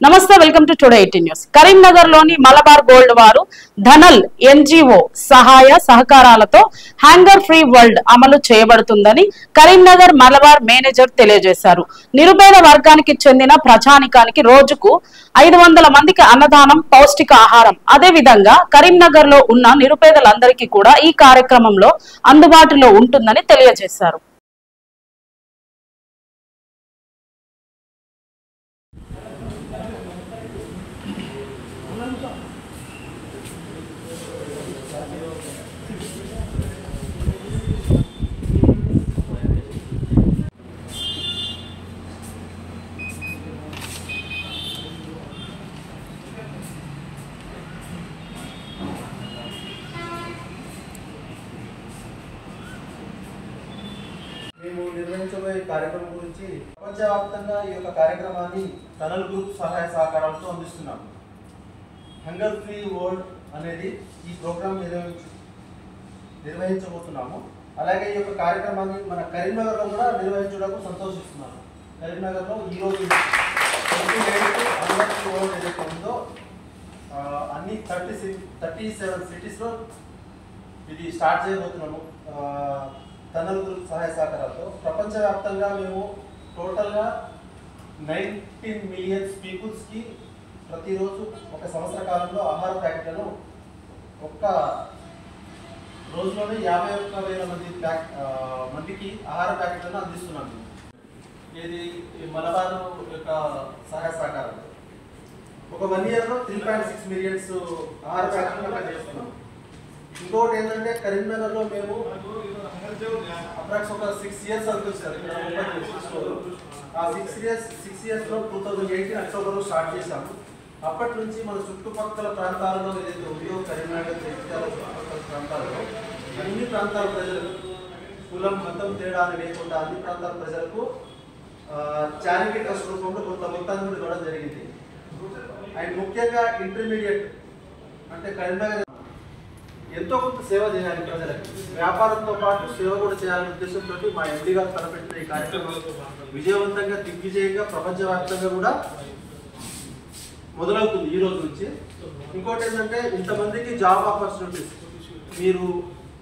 నమస్తే, welcome to today 18 news. Karimnagar లోని Malabar gold వారు ధనల్ ఎన్జిఓ సహాయ సహకారాలతో హ్యాంగర్ ఫ్రీ వరల్డ్ అమలు చేయబడుతుందని కరీంనగర్ మలబార్ మేనేజర్ తెలియజేశారు. నిరుపేద వర్గానికి చెందిన ప్రజానికానికి రోజుకు 500 మందికి అన్నదానం, పౌష్టిక ఆహారం, అదే విధంగా కరీంనగర్ లో ఉన్న నిరుపేదలందరికీ కూడా ఈ కార్యక్రమంలో అందుబాటులో ఉంటుందని తెలియజేశారు. మేము నిర్వహించబోయే కార్యక్రమం గురించి ప్రపంచవ్యాప్తంగా ఈ యొక్క కార్యక్రమాన్ని ధనల్ గ్రూప్ సహాయ సహకారాలతో అందిస్తున్నాము. హంగర్ ఫ్రీ వరల్డ్ అనేది ఈ ప్రోగ్రామ్ నిర్వహించబోతున్నాము. అలాగే ఈ యొక్క కార్యక్రమాన్ని మన కరీంనగర్లో కూడా నిర్వహించడానికి సంతోషిస్తున్నాము. కరీంనగర్లో ఈరోజు హంగర్ ఫ్రీ వరల్డ్ ఏదైతే ఉందో అన్ని 37 సిటీస్లో ఇది స్టార్ట్ చేయబోతున్నాము. ధనల్ గ్రూప్ సహాయ సహకారాలతో ప్రపంచవ్యాప్తంగా మేము టోటల్గా 19 మిలియన్స్ పీపుల్స్కి ప్రతిరోజు ఒక సంవత్సర కాలంలో ఆహార ప్యాకెట్లను ఒక్క రోజులోనే 51,000 మందికి ఆహార ప్యాకెట్లను అందిస్తున్నాము. ఇది మలబార్ యొక్క సహాయ సహకారాలు ఒక 1 ఇయర్లో 3.6 మిలియన్స్ ఆహార ప్యాకెట్లను అందిస్తున్నాము. ఇంకోటి ఏంటంటే కరీంనగర్లో మేము అప్రాక్స్ ఒక 6 ఇయర్స్ అనుకుంటారు. ఆ 6 ఇయర్స్లో 2018 అక్టోబర్లో స్టార్ట్ చేశాము. అప్పటి నుంచి మన చుట్టుపక్కల ప్రాంతాలలో ఏదైతే ఉందో కరీంనగర్ జగిత్యాల చుట్టుపక్కల ప్రాంతాల్లో అన్ని ప్రాంతాల ప్రజలకు కులం మతం తేడా అని లేకుండా అన్ని ప్రాంతాల ప్రజలకు చారిటీ ట్రస్ట్ రూపంలో కొంత మొత్తాన్ని కూడా ఇవ్వడం జరిగింది. అండ్ ముఖ్యంగా ఇంటర్మీడియట్ అంటే కరీంనగర్ ఎంతో కొంత సేవ చేయాలి, ప్రజలకు వ్యాపారంతో పాటు సేవ కూడా చేయాలనే ఉద్దేశంతో మా ఎండి గారు తలపెట్టిన ఈ కార్యక్రమం విజయవంతంగా దిగ్విజయంగా ప్రపంచవ్యాప్తంగా కూడా మొదలవుతుంది ఈ రోజు నుంచి. ఇంకోటి ఏంటంటే ఇంతమందికి జాబ్ ఆపర్చునిటీస్, మీరు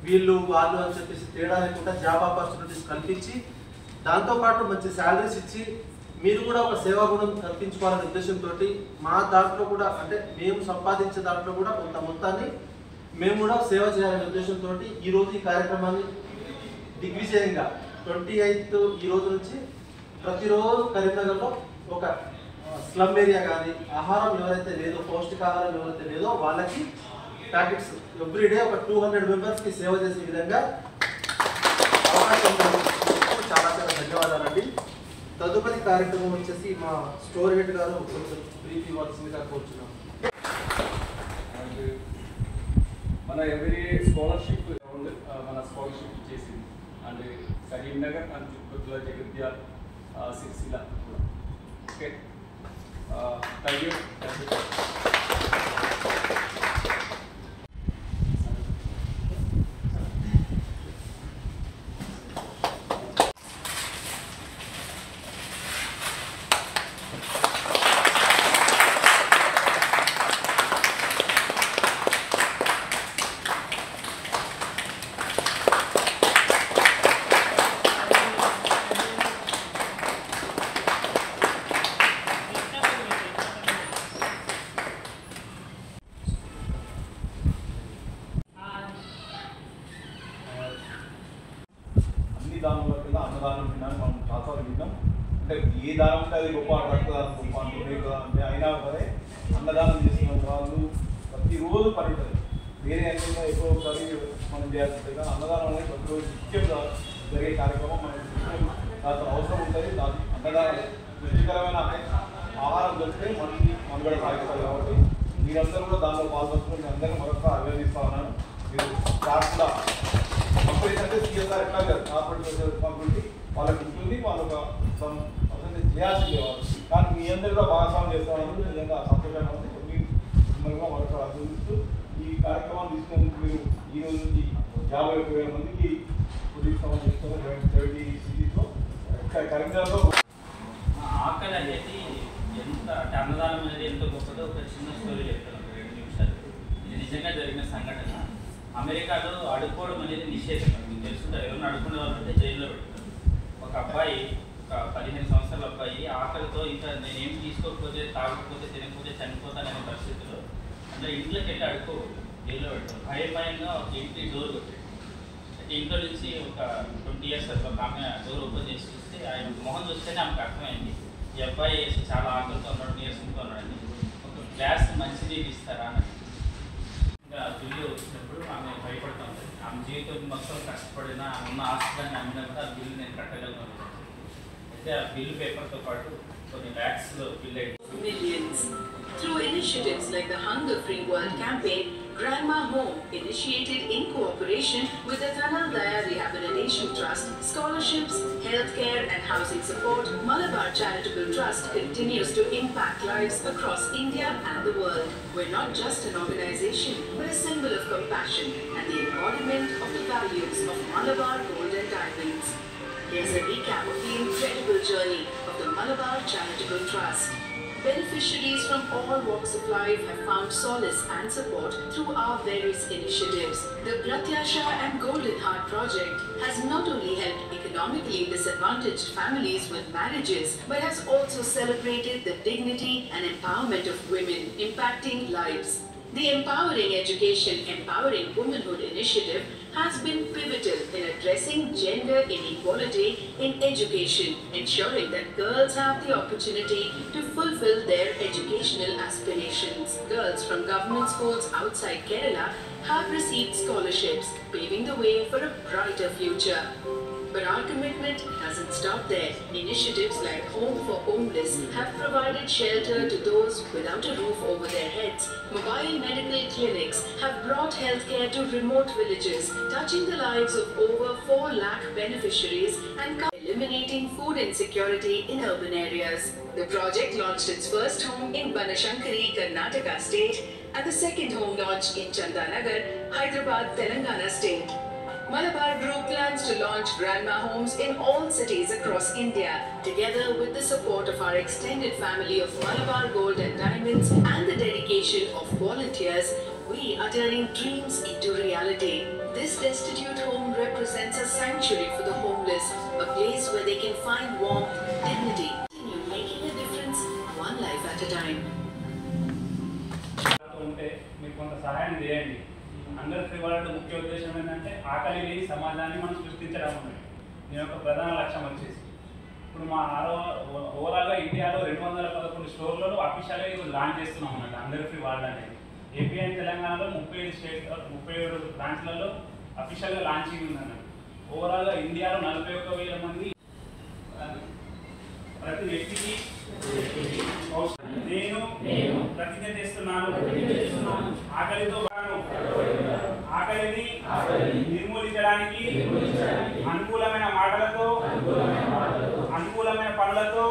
వీళ్ళు వాళ్ళు అని చెప్పేసి తేడా లేకుండా జాబ్ ఆపర్చునిటీస్ కల్పించి దాంతోపాటు మంచి శాలరీస్ ఇచ్చి మీరు కూడా ఒక సేవా గుణం కల్పించుకోవాలనే ఉద్దేశంతో మా దాంట్లో కూడా అంటే మేము సంపాదించే దాంట్లో కూడా కొంత మొత్తాన్ని మేము కూడా సేవ చేయాలనే ఉద్దేశంతో ఈరోజు ఈ కార్యక్రమాన్ని దిగ్విజయంగా 28 ఈ రోజు నుంచి ప్రతిరోజు కరీంనగర్లో ఒక స్లమ్ ఏరియా కానీ ఆహారం ఎవరైతే లేదో, పౌష్టికాహారం ఎవరైతే లేదో వాళ్ళకి ప్యాకెట్స్ ఎవ్రీడే ఒక 200 మెంబర్స్కి సేవ చేసే విధంగా అవకాశం చాలా చాలా ధన్యవాదాలండి. తదుపరి కార్యక్రమం వచ్చేసి మా స్టోర్ హెడ్ గారు కొంచెం బ్రీఫ్ ఇవ్వాల్సిందిగా కోరుచున్నాం. మన ఎవ్రీ స్కాలర్షిప్ మన స్కాలర్షిప్ చేసింది అండ్ కరీంనగర్ అండ్ చుట్టుపక్కల జగిత్యాల సిరిసిల్ల కూడా. Okay, thank you. దానంలో కింద అన్నదానం తిన్నాను మనం చాలా విన్నాం. అంటే ఏ దానం ఉంటే అది గొప్ప, రక్తదానం గొప్ప అంటుండే కదా. అంటే అయినా సరే అన్నదానం చేసిన వాళ్ళు ప్రతిరోజు పని ఉంటుంది. వేరే అన్నింటిలో ఎక్కువ ఒకసారి మనం చేయాల్సి ఉంటుంది. కానీ అన్నదానం అనేది ప్రతిరోజు ముఖ్యంగా జరిగే కార్యక్రమం. మనకి దాంతో అవసరం ఉంటుంది. దాని అన్నదానం రుచికరమైన ఆహారం దొరికితే మనకి మనుగడ సాగిస్తారు. కాబట్టి మీరందరూ కూడా దానిలో పాల్గొంటున్నారు. మీ అందరినీ మరొక అభినందిస్తా ఉన్నాను. మీరు కాకుండా కంపెనీస్ సీఎస్ఆర్ ఎట్లా కాదు, కార్పొరేట్ రెస్పాన్సిబిలిటీ వాళ్ళకి ఉంటుంది. వాళ్ళు ఒక చేయాల్సిందే వాళ్ళు. కానీ మీ అందరూ కూడా భాగస్వామ్యం చేస్తామని నిజంగా సంతోషంగా ఉంది. మిమ్మల్ని కూడా మరొక అభినందిస్తూ ఈ కార్యక్రమాన్ని తీసుకునేందుకు మీరు ఈ రోజు నుంచి 51,000 మందికి ఉద్యోగం చేస్తున్నారు. 70 సిటీస్లో కరీంనగర్లో ఆకలి అనేది ఎంత అన్నదానం అనేది ఎంత గొప్పదో ఒక చిన్న స్టోరీ చెప్తాను, 2 నిమిషాలు. ఇది నిజంగా జరిగిన సంఘటన. అమెరికాలో అడుక్కోవడం అనేది నిషేధం. మీకు తెలుసుకుంటారు, ఎవరైనా అడుక్కునే వాళ్ళంటే జైల్లో పెడతారు. ఒక అబ్బాయి, ఒక 15 సంవత్సరాల అబ్బాయి ఆకలితో ఇంకా నేనేం తీసుకోకపోతే, తాగకపోతే, తినకపోతే చనిపోతాననే పరిస్థితిలో అంటే ఇంట్లోకి వెళ్ళి అడుక్కోకూడదు, జైల్లో పెడతారు. భయంగా ఒక ఇంటి డోర్ కొట్టాడు. అయితే ఇంట్లో నుంచి ఒక 20 years ఒక ఆమె డోర్ ఓపెన్ చేసి చూస్తే ఆయన మొహం చూస్తేనే ఆమెకు అర్థమైంది ఈ అబ్బాయి చాలా ఆకలితో ఉన్నాడు, నీరసంతో ఉన్నాడని. ఒక గ్లాస్ మంచినీళ్ళు ఇస్తారా అని. ఇంకా బిల్లు వచ్చినప్పుడు ఆమె భయపడుతూ ఉంటుంది. ఆమె జీవితం మొత్తం కష్టపడిన ఉన్న ఆస్తిని అమ్మినా కూడా ఆ బిల్లు నేను కట్టగలను. అయితే ఆ బిల్లు పేపర్తో పాటు కొన్ని బ్యాగ్స్లో bill millions. Through initiatives like the Hunger Free World campaign, Grandma Home, initiated in cooperation with the Thanal Daya Rehabilitation Trust, scholarships, healthcare and housing support, Malabar Charitable Trust continues to impact lives across India and the world. We're not just an organization, but a symbol of compassion and the embodiment of the values of Malabar Gold and Diamonds. Here's a recap of the incredible journey of the Malabar Charitable Trust. Beneficiaries from all walks of life have found solace and support through our various initiatives. The Pratyasha and Golden Heart project has not only helped economically disadvantaged families with marriages, but has also celebrated the dignity and empowerment of women, impacting lives. The Empowering Education, Empowering Womanhood initiative has been pivotal in addressing gender inequality in education, ensuring that girls have the opportunity to fulfill their educational aspirations. Girls from government schools outside Kerala have received scholarships, paving the way for a brighter future. But our commitment doesn't stop there. Initiatives like Home for Homeless have provided shelter to those without a roof over their heads. Mobile medical clinics have brought healthcare to remote villages, touching the lives of over 4 lakh beneficiaries and eliminating food insecurity in urban areas. The project launched its first home in Banashankari, Karnataka state, and the second home launched in Chandanagar, Hyderabad, Telangana state. Malabar Group plans to launch Grandma Homes in all cities across India. Together with the support of our extended family of Malabar Gold and Diamonds and the dedication of volunteers, we are turning dreams into reality. This destitute home represents a sanctuary for the homeless, a place where they can find warmth, dignity, continue making a difference one life at a time. Hunger free world ముఖ్య ఉద్దేశం ఏంటంటే ఆకలి లేని సమాజాన్ని మనం సృష్టించడం ఉన్నది. దీని యొక్క ప్రధాన లక్ష్యం వచ్చేసి ఇప్పుడు మా ఓవరాల్గా ఇండియాలో 211 స్టోర్లలో అఫీషియల్గా ఇప్పుడు లాంచ్ చేస్తున్నాం అన్నమాట హంగర్ ఫ్రీ వరల్డ్ అనేది. ఏపీ అండ్ తెలంగాణలో 37 బ్రాంచ్లలో అఫీషియల్గా లాంచింగ్ ఉందన్నమాట. ఓవరాల్గా ఇండియాలో 41,000 మంది ప్రతి వ్యక్తికి నేను ప్రతిజ్ఞ చేస్తున్నాను, ఆకలితో ఆకలిని నిర్మూలించడానికి అనుకూలమైన మాటలతో, అనుకూలమైన పనులతో,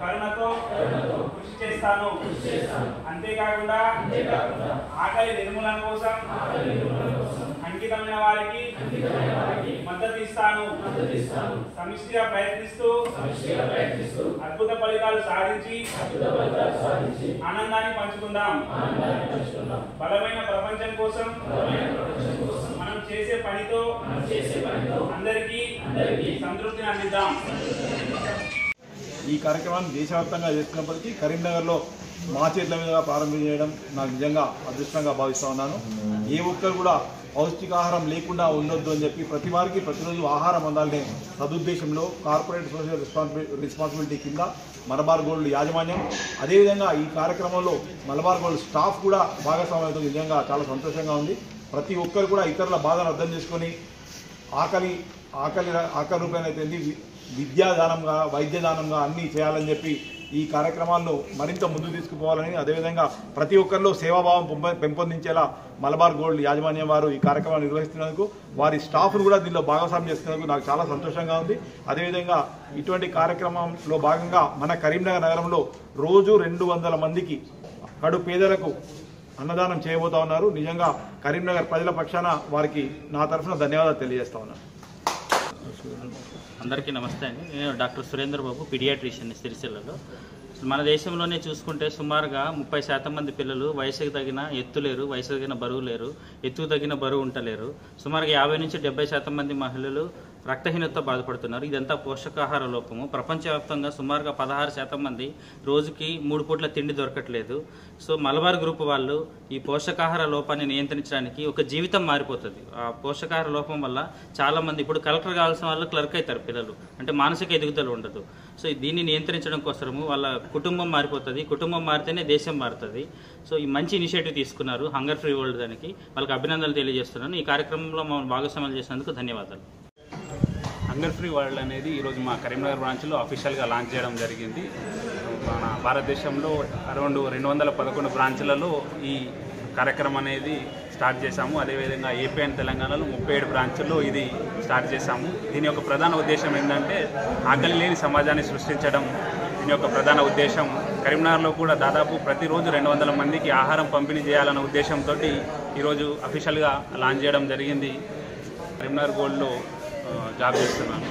కరుణతో కృషి చేస్తాను. అంతేకాకుండా ఆకలి నిర్మూలన కోసం అంకితమైన వారికి మద్దతు ఇస్తాను. సమిష్టిగా ప్రయత్నిస్తూ అద్భుత ఫలితాలు సాధించి ఆనందాన్ని పంచుకుందాం. బలమైన ప్రపంచం కోసం మనం చేసే పనితో అందరికీ సంతృప్తిని అందిద్దాం. ఈ కార్యక్రమాన్ని దేశవ్యాప్తంగా చేస్తున్నప్పటికీ కరీంనగర్లో మా చేతుల మీద ప్రారంభించడం నాకు నిజంగా అదృష్టంగా భావిస్తూ ఉన్నాను. ఏ ఒక్కరు కూడా పౌష్టికాహారం లేకుండా ఉండొద్దు అని చెప్పి ప్రతి వారికి ప్రతిరోజు ఆహారం అందాలనే సదుద్దేశంలో కార్పొరేట్ సోషల్ రెస్పాన్సిబిలిటీ కింద మలబార్ గోల్డ్ యాజమాన్యం, అదేవిధంగా ఈ కార్యక్రమంలో మలబార్ గోల్డ్ స్టాఫ్ కూడా భాగస్వామ్యంతో నిజంగా చాలా సంతోషంగా ఉంది. ప్రతి ఒక్కరు కూడా ఇతరుల బాధను అర్థం చేసుకొని ఆకలి రూపాయలు అయితే విద్యాదానంగా, వైద్యదానంగా అన్నీ చేయాలని చెప్పి ఈ కార్యక్రమాలను మరింత ముందుకు తీసుకుపోవాలని, అదేవిధంగా ప్రతి ఒక్కరిలో సేవాభావం పెంపొందించేలా మలబార్ గోల్డ్ యాజమాన్యం వారు ఈ కార్యక్రమాన్ని నిర్వహిస్తున్నందుకు, వారి స్టాఫ్ను కూడా దీనిలో భాగస్వామ్యం చేస్తున్నందుకు నాకు చాలా సంతోషంగా ఉంది. అదేవిధంగా ఇటువంటి కార్యక్రమంలో భాగంగా మన కరీంనగర్ నగరంలో రోజు 200 మందికి కడు పేదలకు అన్నదానం చేయబోతా ఉన్నారు. నిజంగా కరీంనగర్ ప్రజల పక్షాన వారికి నా తరఫున ధన్యవాదాలు తెలియజేస్తా ఉన్నాను. అందరికీ నమస్తే అండి. నేను డాక్టర్ సురేంద్ర బాబు, పీడియాట్రిషియన్ సిరిసిల్లలో. మన దేశంలోనే చూసుకుంటే సుమారుగా 30% మంది పిల్లలు వయసుకు తగిన ఎత్తు లేరు, వయసుకు తగిన బరువు లేరు, ఎత్తుకు తగిన బరువు ఉండలేరు. సుమారుగా 50 నుంచి 70% మంది మహిళలు రక్తహీనతతో బాధపడుతున్నారు. ఇదంతా పోషకాహార లోపము. ప్రపంచవ్యాప్తంగా సుమారుగా 16% మంది రోజుకి 3 పూట్ల తిండి దొరకట్లేదు. సో మలబార్ గ్రూప్ వాళ్ళు ఈ పోషకాహార లోపాన్ని నియంత్రించడానికి ఒక జీవితం మారిపోతుంది. ఆ పోషకాహార లోపం వల్ల చాలామంది ఇప్పుడు కలెక్టర్ కావాల్సిన వాళ్ళు క్లర్క్ అవుతారు పిల్లలు, అంటే మానసిక ఎదుగుదల ఉండదు. సో దీన్ని నియంత్రించడం కోసము వాళ్ళ కుటుంబం మారిపోతుంది. కుటుంబం మారితేనే దేశం మారుతుంది. సో ఈ మంచి ఇనిషియేటివ్ తీసుకున్నారు హంగర్ ఫ్రీ వరల్డ్ దానికి వాళ్ళకి అభినందనలు తెలియజేస్తున్నాను. ఈ కార్యక్రమంలో మమ్మల్ని భాగస్వామ్యం చేసినందుకు ధన్యవాదాలు. హంగర్ ఫ్రీ వరల్డ్ అనేది ఈరోజు మా కరీంనగర్ బ్రాంచ్లో అఫీషియల్గా లాంచ్ చేయడం జరిగింది. మన భారతదేశంలో అరౌండ్ 211 బ్రాంచ్లలో ఈ కార్యక్రమం అనేది స్టార్ట్ చేశాము. అదేవిధంగా ఏపీ అండ్ తెలంగాణలో 37 బ్రాంచుల్లో ఇది స్టార్ట్ చేశాము. దీని యొక్క ప్రధాన ఉద్దేశం ఏంటంటే ఆకలి లేని సమాజాన్ని సృష్టించడం దీని యొక్క ప్రధాన ఉద్దేశం. కరీంనగర్లో కూడా దాదాపు ప్రతిరోజు 200 మందికి ఆహారం పంపిణీ చేయాలన్న ఉద్దేశంతో ఈరోజు అఫీషియల్గా లాంచ్ చేయడం జరిగింది. కరీంనగర్ గోల్డ్లో జాబ్ చేస్తున్నాను.